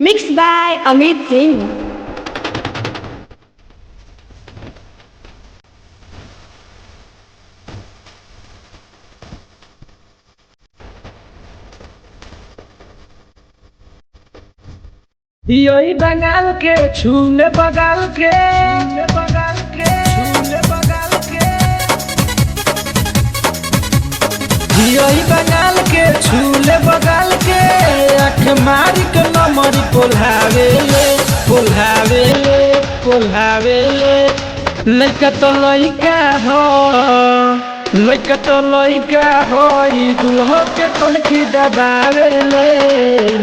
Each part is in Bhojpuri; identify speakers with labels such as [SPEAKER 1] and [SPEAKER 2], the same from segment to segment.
[SPEAKER 1] Mixed by Amit Singh.
[SPEAKER 2] यही बंगाल के छूले बगाल के यही बंगाल के छूले बगाल के आँख मारी के नमरी पोल्हावे ले लइका तो लइका हो ई दुल्हो के कनखी दबावे ले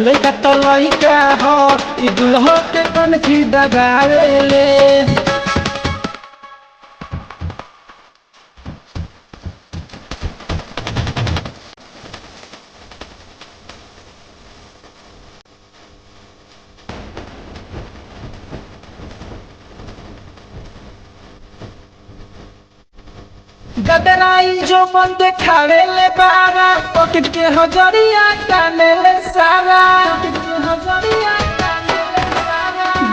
[SPEAKER 2] लइका तो लइका हो ई दुल्हो के कनखी दबावे ले गदराई जो मन देखावे ले बारा पॉकेट के हजरिया काने ले सारा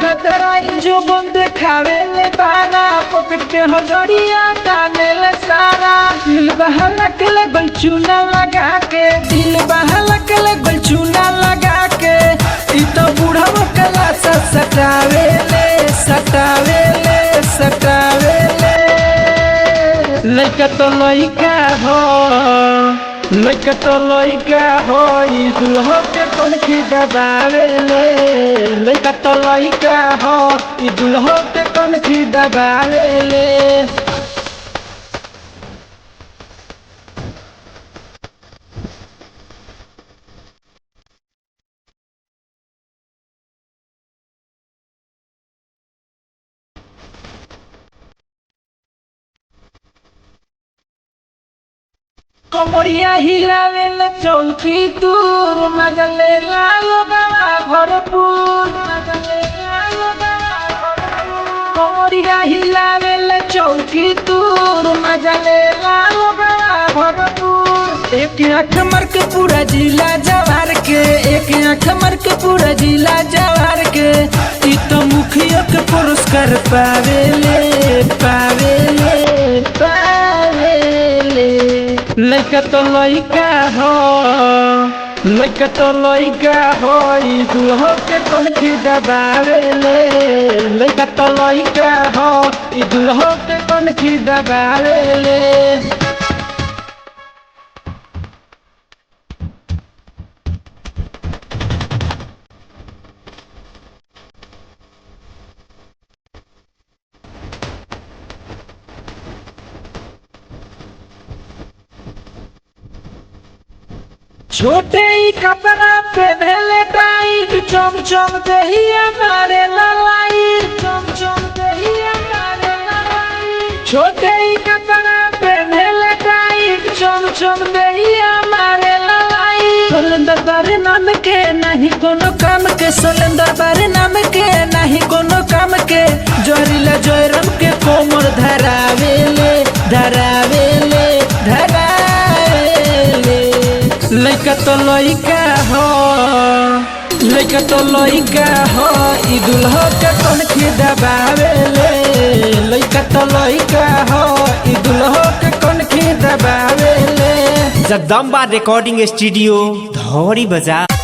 [SPEAKER 2] गदराई जो मन देखावे ले बारा पॉकेट के हजरिया काने ले सारा दिल बहला के ले गलचूना लगा के दिल बहला के ले गलचूना लगा के ई तो बूढ़ा कला सटावे ले लइका तो लइका हो ई दुल्हो के कनखी दबावे ले लइका तो लइका हो ई दुल्हो के कनखी दबावे ले कमरिया हिलावे ले चौकी दूर मगले लालो बाबा भरपूर कमरिया हिलावे ले चौकी दूर मगले लालो बाबा भरपूर एक आँख मर के पूरा जिला जवार के एक आँख मर के पूरा जिला जवार के ई तो मुखिया के पुरस्कार पावे ले लइका तो लइका हो ई दुल्हो के कनखी दबावे ले लइका तो लइका हो ई दुल्हो के कनखी दबावे ले छोटे ही कपड़ा पहने टाइट चमचम दहिया मारे लाइट छोटे ही कपड़ा पहने टाइट चमचम दहिया मारे लाइट सोलेंदर बारे नाम के नहीं कोनो काम के सोलेंदर बारे नाम के नहीं कोनो काम के जोरीला जोरम के कोमर धरावे ले लइका तो लइका हो ई दुल्हो के कनखी दबावे ले लइका तो लइका हो ई दुल्हो के कनखी दबावे ले
[SPEAKER 3] जगदम्बा रिकॉर्डिंग स्टूडियो धौरी बाजार।